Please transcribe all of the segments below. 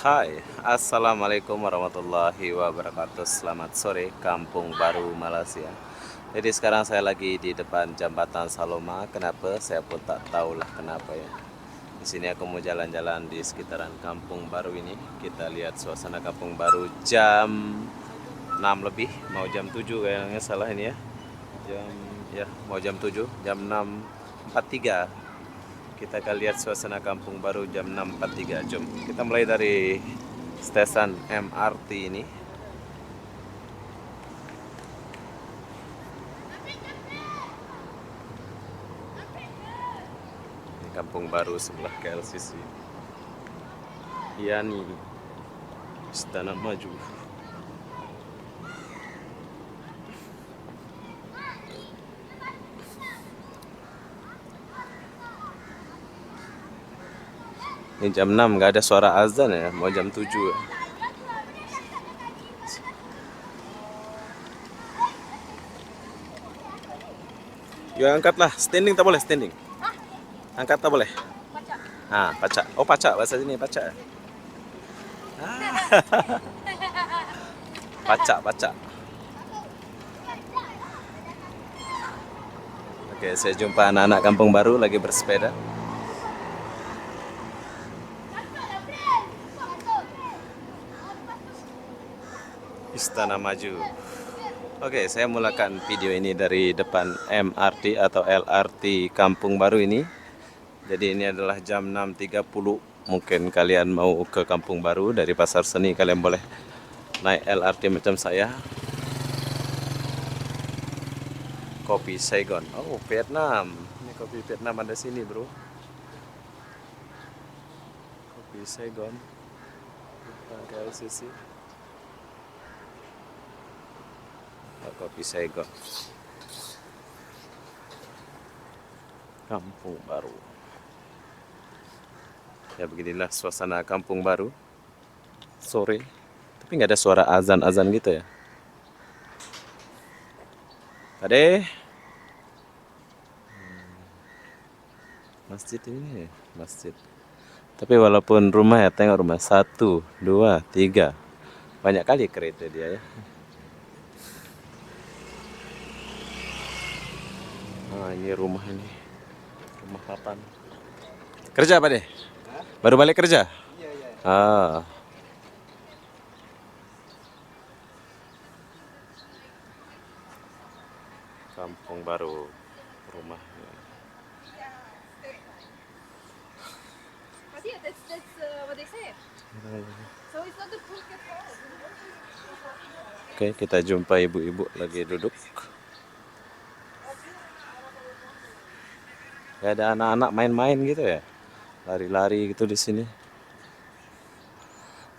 Hai, assalamualaikum warahmatullahi wabarakatuh. Selamat sore, Kampung Baru Malaysia. Jadi sekarang saya lagi di depan jembatan Saloma. Kenapa? Saya pun tak tahulah kenapa ya. Di sini aku mau jalan-jalan di sekitaran Kampung Baru ini. Kita lihat suasana Kampung Baru jam 6 lebih, mau jam 7 kayaknya salah ini ya. Mau jam 7, jam 6.43. Kita akan lihat suasana Kampung Baru jam 6.43. Jom, kita mulai dari stasiun MRT ini. Ini Kampung Baru sebelah KLCC. Yani Istana Maju. Ini jam 6 nggak ada suara azan ya, mau jam 7 ya. Yuk angkatlah, standing tak boleh, standing. Angkat tak boleh. Ah, pacak. Oh, pacak bahasa sini, pacak. Pacak, pacak. Oke, saya jumpa anak-anak Kampung Baru lagi bersepeda. Istana Maju. Oke, saya mulakan video ini dari depan MRT atau LRT Kampung Baru ini. Jadi ini adalah jam 6.30. Mungkin kalian mau ke Kampung Baru dari Pasar Seni, kalian boleh naik LRT macam saya. Kopi Saigon. Oh, Vietnam. Ini kopi Vietnam ada sini, bro. Kopi Saigon. KLCC. Oh, kopi Saigon. Kampung Baru. Ya beginilah suasana Kampung Baru sore. Tapi nggak ada suara azan-azan gitu ya. Ade, masjid ini, masjid. Tapi walaupun rumah ya, tengok rumah 1, 2, 3, banyak kali kereta dia ya. Nah, ini rumah ini, rumah papan. Kerja apa deh? Baru balik kerja? Ah, Kampung Baru rumah. But yeah, that's what they say. So it's not the Phuket house. Oke, kita jumpa ibu-ibu lagi duduk. Ya ada anak-anak main-main gitu ya, lari-lari gitu di sini.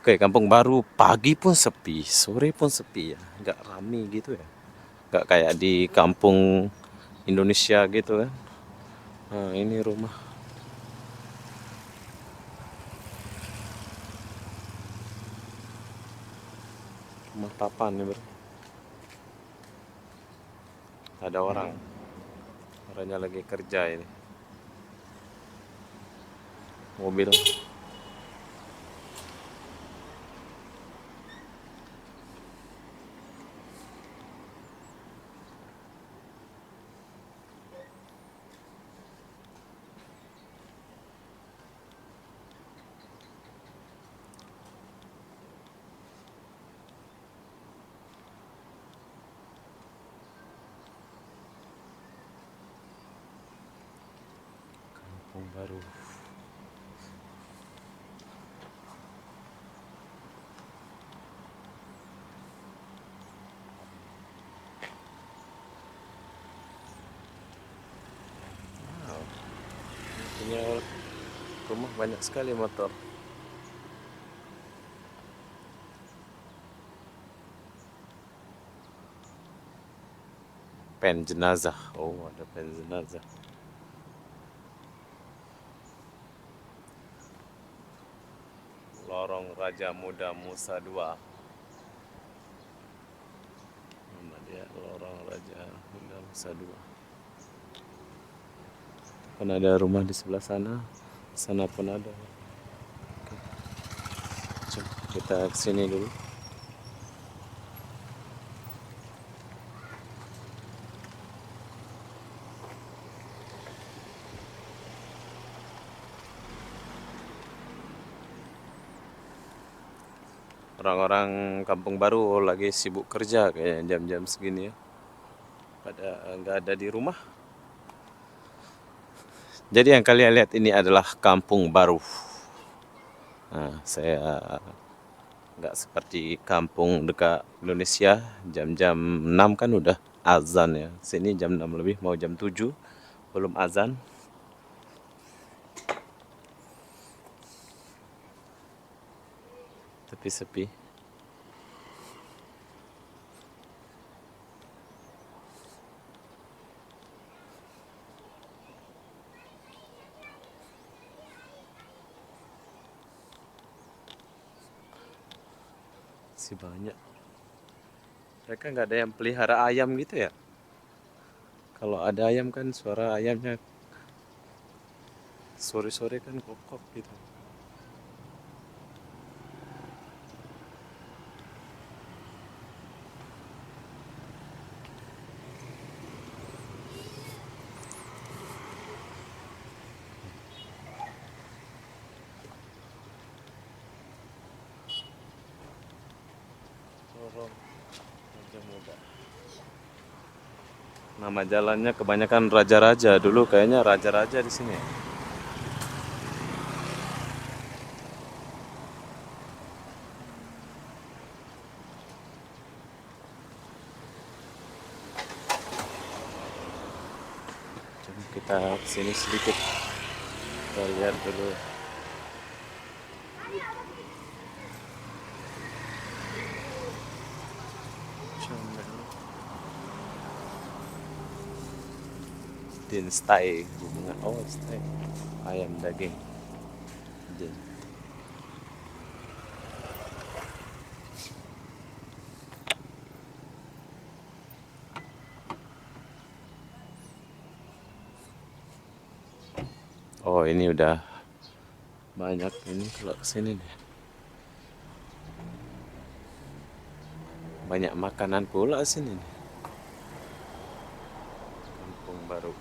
Oke, Kampung Baru pagi pun sepi, sore pun sepi ya, nggak rame gitu ya, nggak kayak di kampung Indonesia gitu kan. Nah, ini rumah papan nih bro. Ada orangnya lagi kerja ini. Mobil. Kampung Baru. Wow, punya rumah banyak sekali motor. Pen jenazah. Oh, ada pen jenazah. Lorong Raja Muda Musa II. Nama dia Lorong Raja Muda Musa II. Kan ada rumah di sebelah sana. Sana pun ada. Oke. kita kesini dulu. Orang-orang Kampung Baru lagi sibuk kerja kayak jam-jam segini ya. Pada nggak ada di rumah. Jadi yang kalian lihat ini adalah Kampung Baru. Nah, saya nggak seperti kampung dekat Indonesia jam-jam 6 kan udah azan ya. Sini jam 6 lebih mau jam 7 belum azan. Tapi sepi. Masih banyak. Mereka nggak ada yang pelihara ayam gitu ya. Kalau ada ayam kan suara ayamnya sore-sore kan kokok gitu. Sorong Raja Muda. Nama jalannya kebanyakan raja-raja. Dulu kayaknya raja-raja di sini. Coba kita kesini sedikit. Kita lihat dulu. Comel. Din stay. Oh, stay. Ayam daging. Din. Oh, ini udah banyak ini kalau kesini nih. Banyak makanan pula sini nih. Kampung Baru.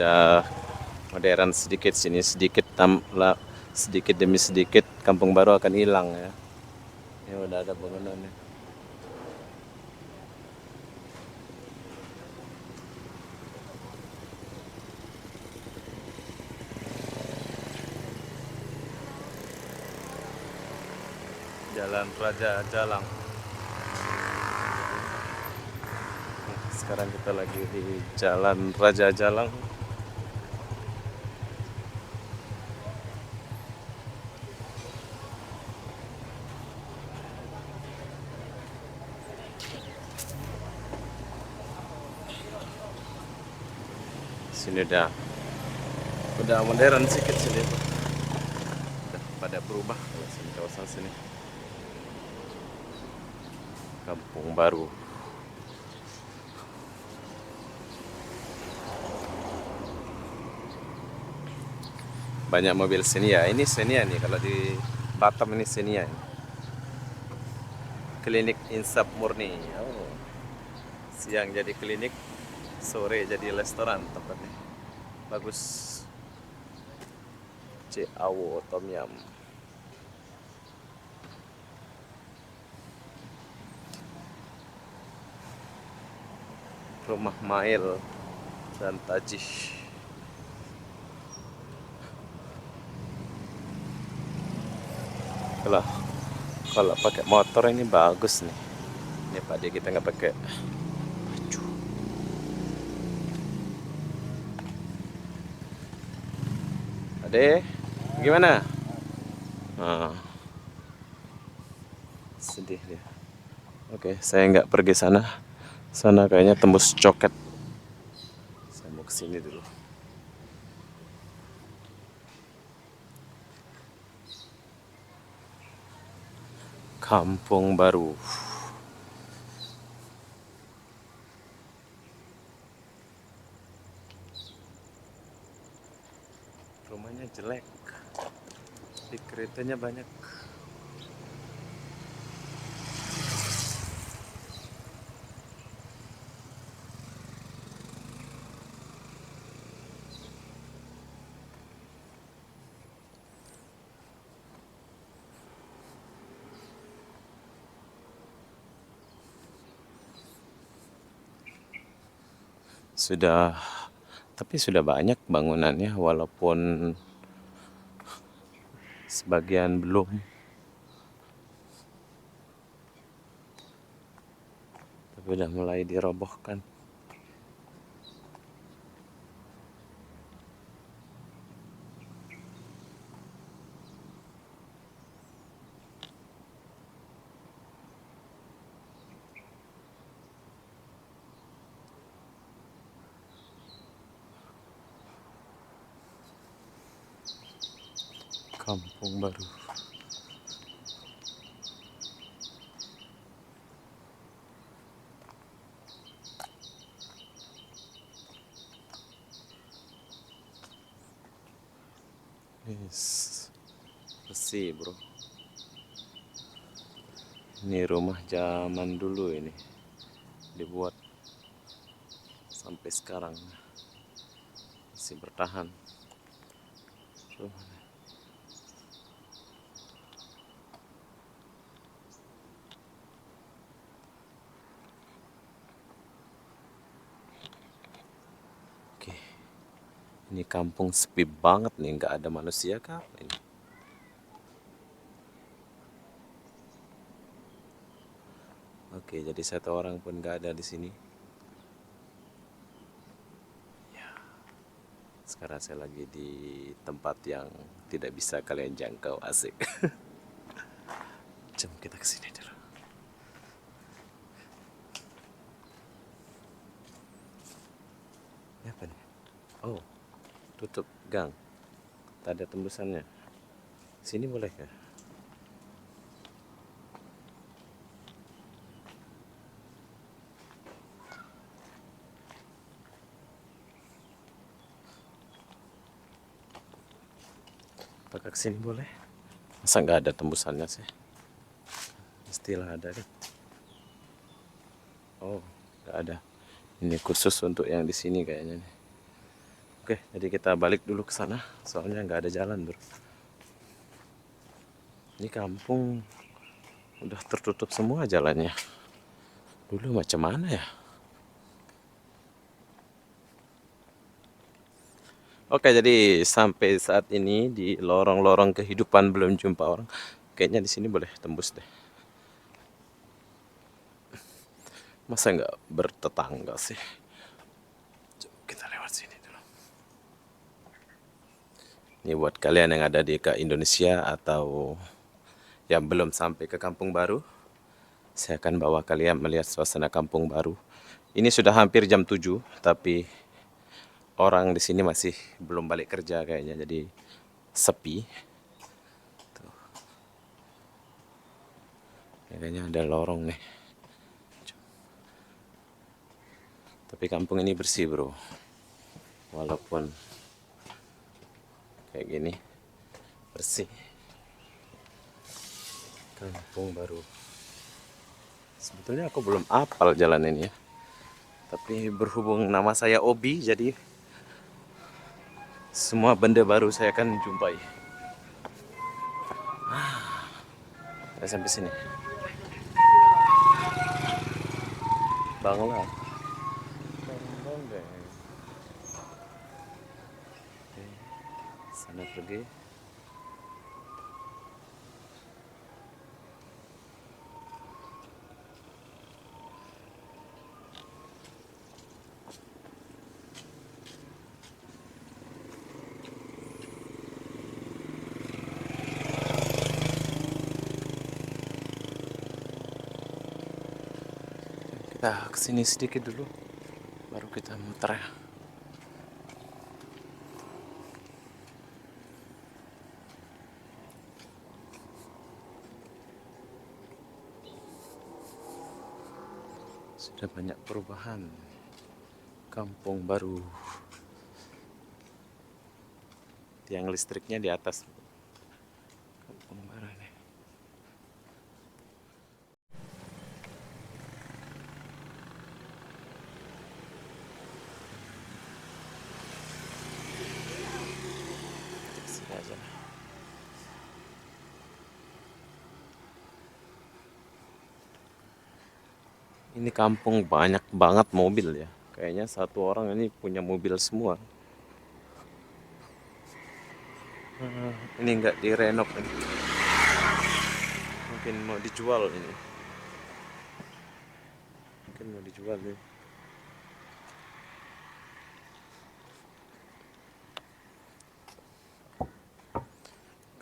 Udah modern sedikit sini, sedikit sedikit demi sedikit Kampung Baru akan hilang ya. Ini udah ada bangunannya. Jalan Raja Jalang. Sekarang kita lagi di Jalan Raja Jalang. Sini udah modern sedikit sini. Udah pada berubah kalau sini, kawasan sini. Kampung Baru. Banyak mobil Xenia. Ini Xenia nih kalau di Batam ini Xenia. Klinik Insap Murni. Oh. Siang jadi klinik, sore jadi restoran tempatnya. Bagus. Awo Tom Yum. Rumah Mail dan Tajih. Kalau pakai motor ini bagus nih. Ini Pak dia kita nggak pakai baju. Ade, gimana? Nah, sedih dia. Oke, saya nggak pergi sana. Sana kayaknya tembus coket. Saya mau kesini dulu. Kampung Baru. Rumahnya jelek, tapi keretanya banyak. Sudah, tapi sudah banyak bangunannya, walaupun sebagian belum. Tapi udah mulai dirobohkan. Kampung Baru. Yes. Bersih, bro. Ini rumah zaman dulu ini. Dibuat sampai sekarang masih bertahan. Tuh. Oke. Ini kampung sepi banget nih, nggak ada manusia kah ini? Oke, jadi satu orang pun nggak ada di sini. Ya, sekarang saya lagi di tempat yang tidak bisa kalian jangkau, asik. Jom kita ke sini dulu. Ini apa nih? Oh, tutup gang. Tak ada tembusannya. Sini boleh kah? Apakah kesini boleh? Masa nggak ada tembusannya sih? Mestilah ada deh. Oh, nggak ada. Ini khusus untuk yang di sini kayaknya nih. Oke, jadi kita balik dulu ke sana. Soalnya nggak ada jalan, bro. Ini kampung udah tertutup semua jalannya. Dulu macam mana ya? Oke, jadi sampai saat ini di lorong-lorong kehidupan belum jumpa orang. Kayaknya di sini boleh tembus deh. Masa nggak bertetangga sih? Coba kita lewat sini dulu. Ini buat kalian yang ada di ke Indonesia atau yang belum sampai ke Kampung Baru, saya akan bawa kalian melihat suasana Kampung Baru. Ini sudah hampir jam 7, tapi orang di sini masih belum balik kerja kayaknya, jadi sepi. Tuh. Kayaknya ada lorong nih. Tapi kampung ini bersih, bro. Walaupun kayak gini, bersih. Kampung Baru. Sebetulnya aku belum hafal jalan ini ya. Tapi berhubung nama saya Obi, jadi semua benda baru saya akan jumpai. Saya sampai sini. Bangla. Oke, sana pergi. Kita kesini sedikit dulu, baru kita muter ya. Sudah banyak perubahan. Kampung baru. Tiang listriknya di atas. Kampung baru nih. Sini aja. Ini kampung banyak banget mobil ya. Kayaknya satu orang ini punya mobil semua. Ini nggak direnov ini. Mungkin mau dijual ini. Mungkin mau dijual nih.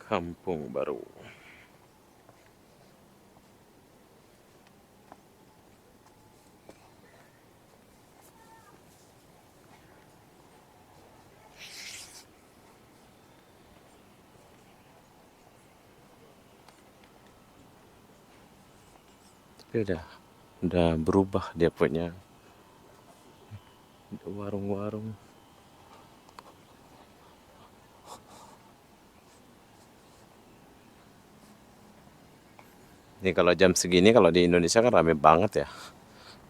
Kampung baru. Tapi udah berubah dia punya warung-warung. Ini kalau jam segini kalau di Indonesia kan rame banget ya.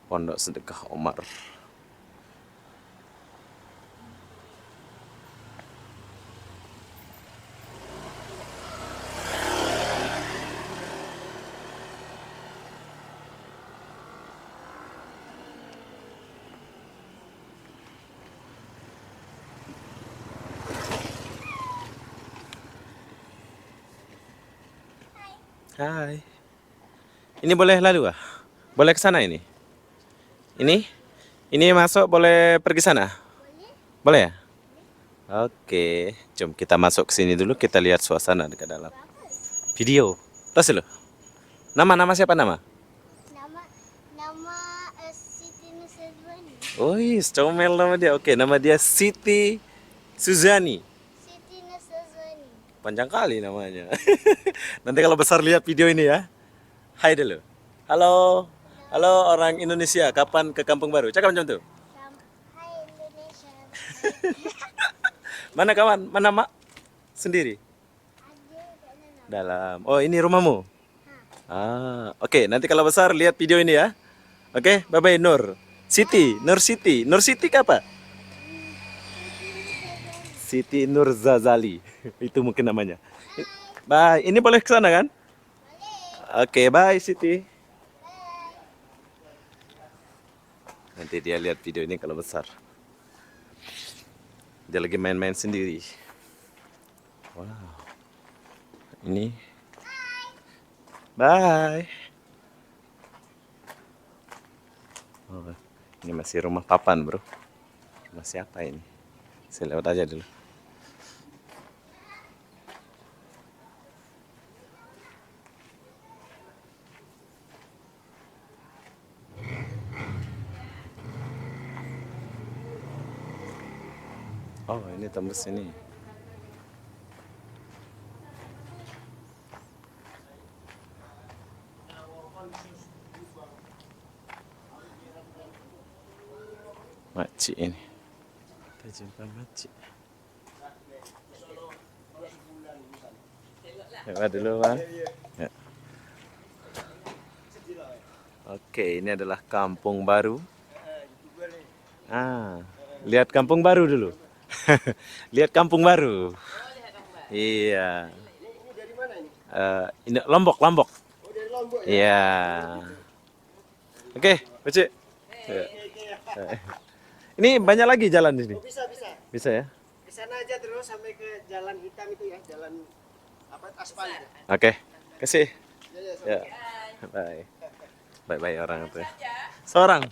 Pondok Sedekah Omar. Hai. Ini boleh lalu ah? Boleh ke sana ini? Ini? Ini masuk boleh pergi sana? Boleh ya? Oke, jom kita masuk ke sini dulu, kita lihat suasana dekat dalam. Video. Tas dulu. Nama siapa nama? Nama nama Siti Nusazwani. Oh, comel nama dia. Oke, nama dia Siti Suzani. Siti Nusazwani. Panjang kali namanya. Nanti kalau besar lihat video ini ya. Hai dulu. Halo. Halo orang Indonesia, kapan ke Kampung Baru? Cakap macam tuh. Hai Indonesia. Mana kawan? Mana mak? Sendiri? Ada kat dalam. Dalam. Oh, ini rumahmu? Oke. Nanti kalau besar lihat video ini ya. Oke, bye-bye Nur. Nur Siti apa? Siti Nur Zazali. Itu mungkin namanya. Bye. Ini boleh ke sana kan? Oke, bye Siti. Nanti dia lihat video ini kalau besar. Dia lagi main-main sendiri. Wow. Ini. Bye. Oh, ini masih rumah papan, bro. Rumah siapa ini? Saya lewat aja dulu. Oh, ini tembus ini. Makcik ini. Kita jumpa makcik. Lewat dulu, Bang. Ya. Oke, ini adalah Kampung Baru. Lihat Kampung Baru dulu. Lihat Kampung Baru. Iya. Ini Lombok. Iya. Oke, Pakcik. Ya. Ini banyak lagi jalan di sini. Bisa. Bisa ya? Ke sana aja terus sampai ke jalan hitam itu ya, jalan apa aspal itu. Oke. Kasih. Ya. Ya. Bye. Bye orang itu. Seorang.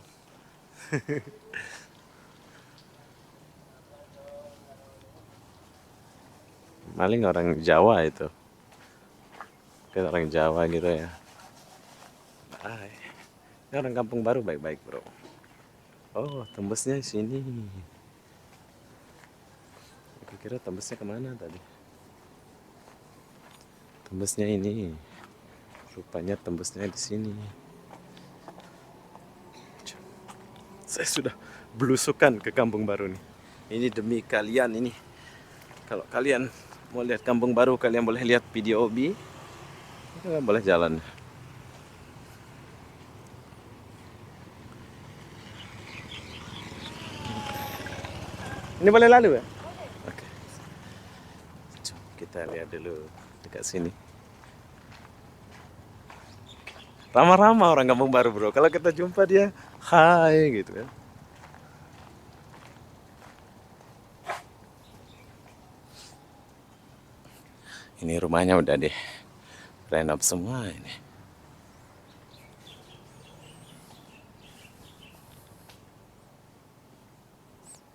Maling orang Jawa itu. Kayak orang Jawa gitu ya. Bye. Ini orang Kampung Baru baik-baik, bro. Oh, tembusnya sini. Aku kira tembusnya kemana tadi? Tembusnya ini. Rupanya tembusnya di sini. Saya sudah belusukan ke Kampung Baru nih. Ini demi kalian ini. Kalau kalian mau lihat Kampung Baru, kalian boleh lihat video Obi. Kalian boleh jalan. Ini boleh lalu ya? Oke. Coba kita lihat dulu dekat sini. Ramah-ramah orang Kampung Baru, bro. Kalau kita jumpa dia, hai gitu kan. Ini rumahnya udah deh renov semua ini.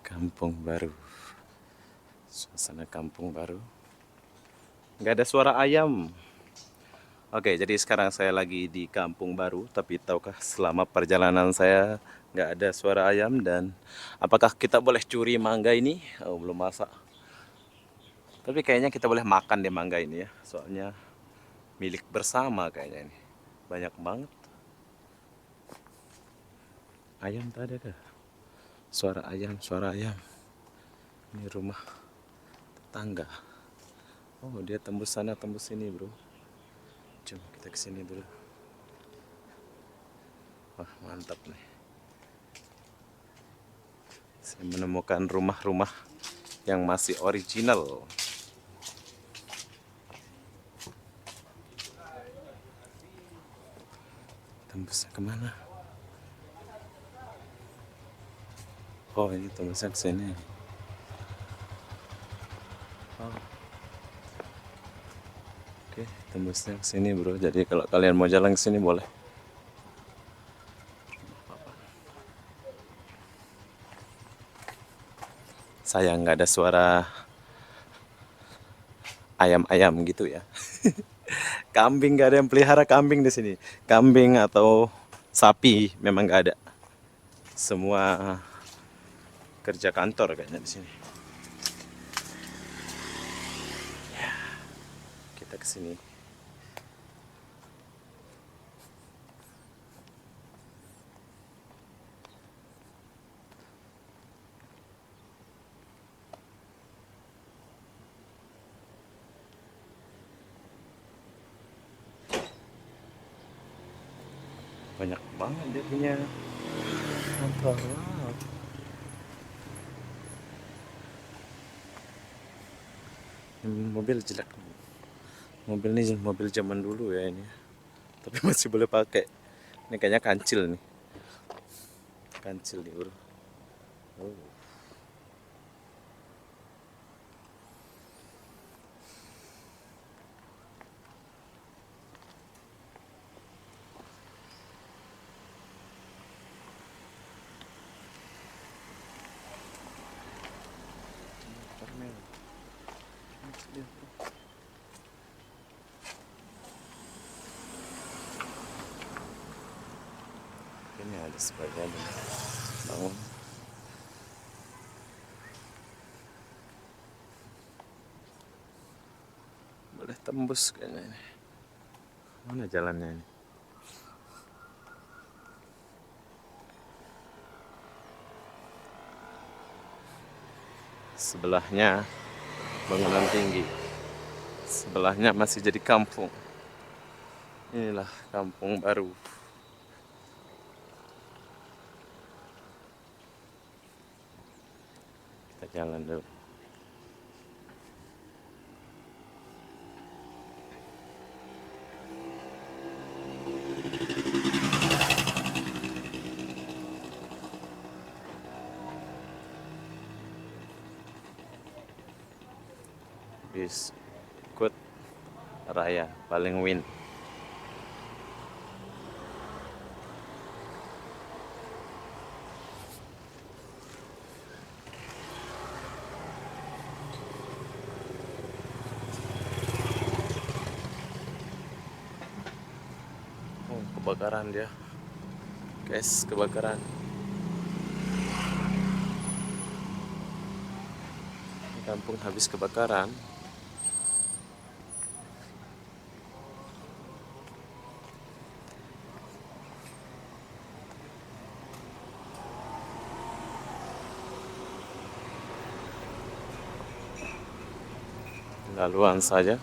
Kampung Baru. Suasana Kampung Baru. Nggak ada suara ayam. Oke, jadi sekarang saya lagi di Kampung Baru, tapi tahukah selama perjalanan saya nggak ada suara ayam, dan apakah kita boleh curi mangga ini? Oh, belum masak. Tapi kayaknya kita boleh makan deh mangga ini ya, soalnya milik bersama kayaknya ini. Banyak banget. Ayam tadi ada. Suara ayam, suara ayam. Ini rumah tetangga. Oh, dia tembus sana, tembus sini, bro. Coba kita kesini dulu. Wah, mantap nih. Saya menemukan rumah-rumah yang masih original. Tembusnya kemana? Oh, ini tembusnya ke sini. Oh. Oke, tembusnya ke sini, bro. Jadi kalau kalian mau jalan ke sini boleh. Sayang nggak ada suara ayam-ayam gitu ya. Kambing, nggak ada yang pelihara kambing di sini. Kambing atau sapi memang nggak ada. Semua kerja kantor kayaknya di sini. Ya, kita ke sini. Banyak banget dia punya kantor. Wow. Mobil jelek. Mobil ini mobil zaman dulu ya ini. Tapi masih boleh pakai. Ini kayaknya kancil nih. Kancil nih, bro. Oh. Permel. Ini ada sebagian bangun. Boleh tembus kayaknya ini. Mana jalannya ini? Sebelahnya bangunan tinggi. Sebelahnya masih jadi kampung. Inilah Kampung Baru. Kita jalan dulu. Biskuit Raya paling win. Oh, kebakaran dia. Guys, kebakaran. Kampung habis kebakaran. laluan saja.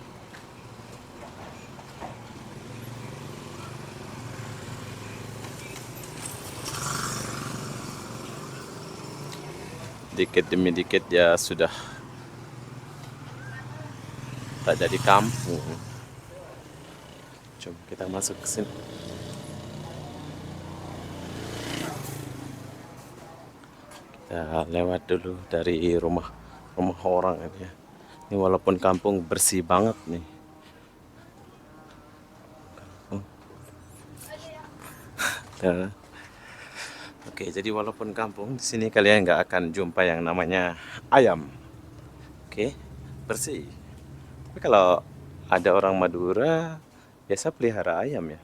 Dikit demi dikit ya sudah tak jadi kampung. Coba kita masuk ke sini. Kita lewat dulu dari rumah orang ini ya. Ini walaupun kampung bersih banget nih. Nah, oke, jadi walaupun kampung di sini kalian nggak akan jumpa yang namanya ayam. Oke, bersih. Tapi kalau ada orang Madura biasa pelihara ayam ya.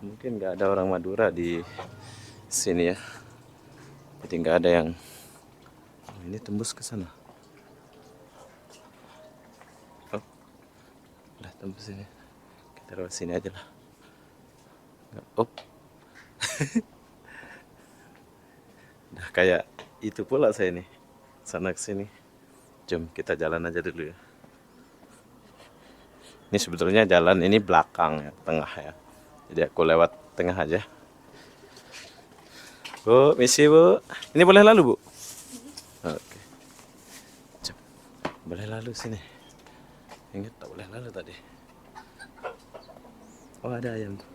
Mungkin nggak ada orang Madura di sini ya. Jadi nggak ada yang ini tembus ke sana. Oh, udah tembus ini. Kita lewat sini aja lah. Oh, udah kayak itu pula saya nih. Sana ke sini. Jom kita jalan aja dulu ya. Ini sebetulnya jalan ini belakang ya, tengah ya. Jadi aku lewat tengah aja. Bu, misi bu. Ini boleh lalu bu? Oke. Jom. Boleh lalu sini. Ingat tak boleh lalu tadi. Oh ada ayam tuh.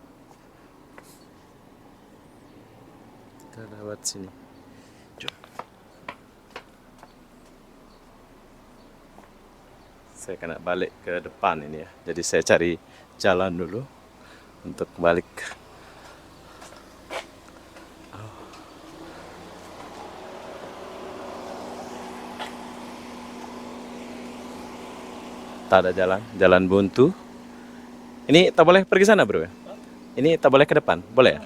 Kita lewat sini. Jom. Saya kena balik ke depan ini ya. Jadi saya cari jalan dulu untuk balik. Tak ada jalan buntu. Ini tak boleh pergi sana bro ya? Ini tak boleh ke depan, boleh ya?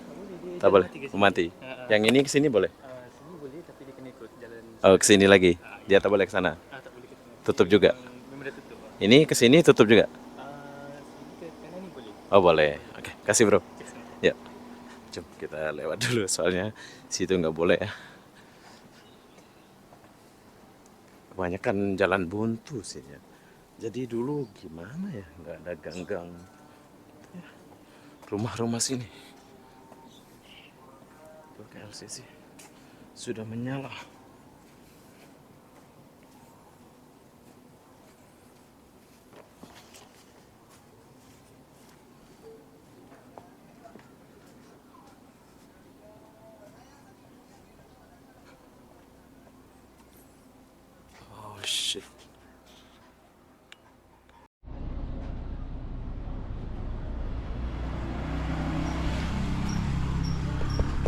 Tak boleh, mati. Yang ini ke sini boleh? Sini boleh tapi dia kena ikut jalan. Oh ke sini lagi, dia tak boleh ke sana. Tak boleh ke tengah. Tutup juga. Memang dah tutup. Ini ke sini tutup juga. Sini ke kanan ni boleh. Oh boleh. Oke, kasih bro. Ya. Coba kita lewat dulu soalnya situ nggak boleh ya. Kebanyakan jalan buntu sih ya. Jadi dulu gimana ya, nggak ada gang-gang. Ya, rumah-rumah sini. Tuh LCC sudah menyala. Oh shit.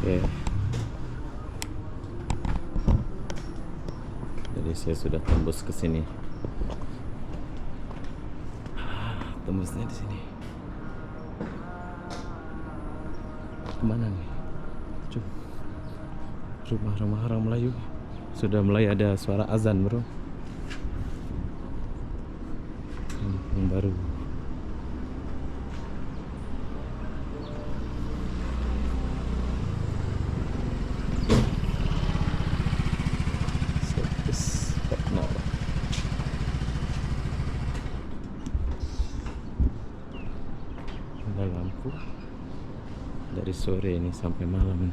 Oke. Jadi saya sudah tembus ke sini. Tembusnya di sini. Kemana nih? Coba. Rumah-rumah orang Melayu. Sudah mulai ada suara azan bro. Kampung baru. Ada lampu dari sore ini sampai malam.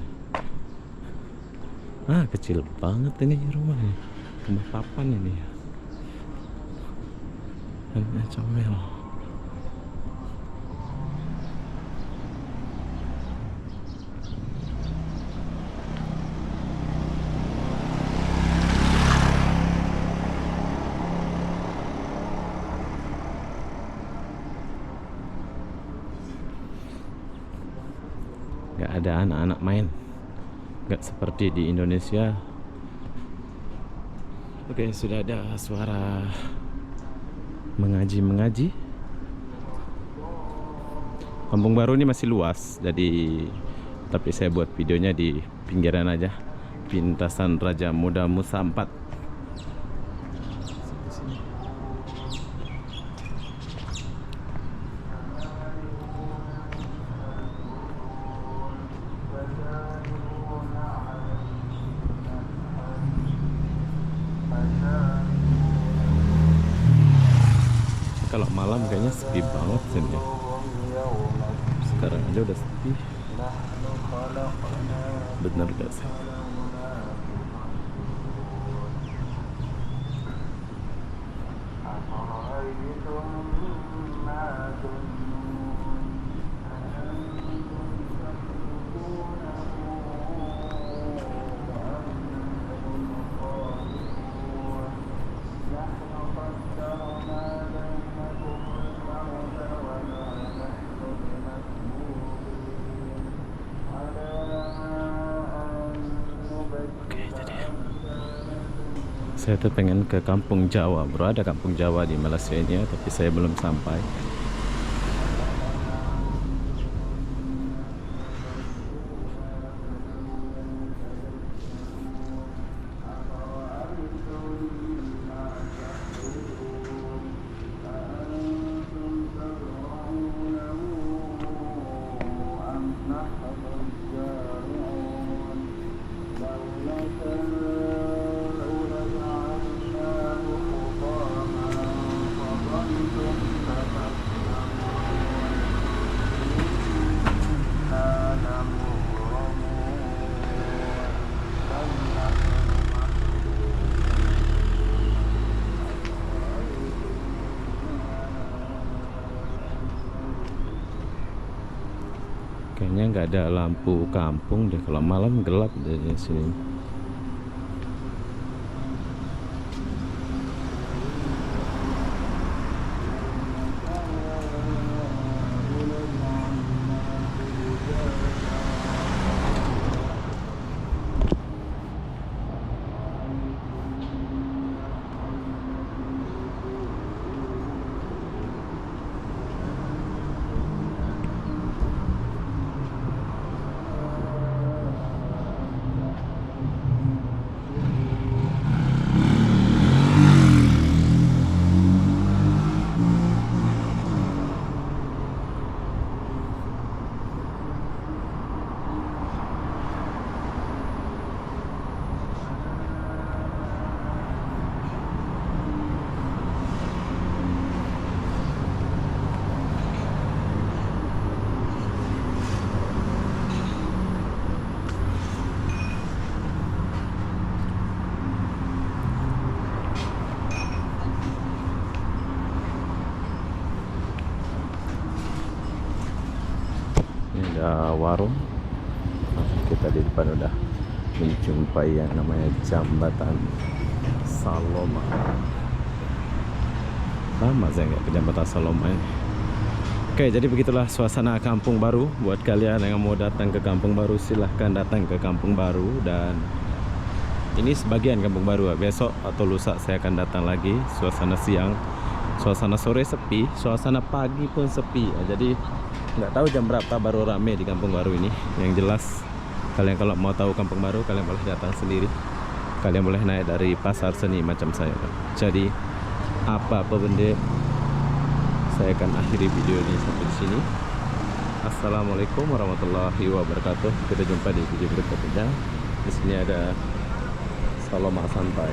Kecil banget ini rumahnya. Rumah papan ini ya. Hanya comel. Gak ada anak-anak main, gak seperti di Indonesia. Oke, sudah ada suara mengaji. Kampung Baru ini masih luas, jadi tapi saya buat videonya di pinggiran aja, pintasan Raja Muda Musa IV. malam kayaknya sepi banget sini. Sekarang aja udah sepi. Bener gak sih? Saya tuh pengen ke Kampung Jawa, bro. Ada Kampung Jawa di Malaysia ini, tapi saya belum sampai. Kayaknya nggak ada lampu kampung deh, kalau malam gelap deh di sini. Ini ada warung. Kita di depan udah menjumpai yang namanya Jambatan Saloma. Lama saya nggak ke Jambatan Saloma ini. Oke, jadi begitulah suasana Kampung Baru. Buat kalian yang mau datang ke Kampung Baru, silahkan datang ke Kampung Baru. Dan ini sebagian Kampung Baru. Besok atau lusa saya akan datang lagi. Suasana siang, suasana sore sepi, suasana pagi pun sepi. Jadi nggak tahu jam berapa baru rame di Kampung Baru ini. Yang jelas, kalian kalau mau tahu Kampung Baru, kalian boleh datang sendiri. Kalian boleh naik dari pasar seni macam saya kan. Jadi apa-apa benda, saya akan akhiri video ini sampai di sini. Assalamualaikum warahmatullahi wabarakatuh. Kita jumpa di video berikutnya. Di sini ada Saloma Santai.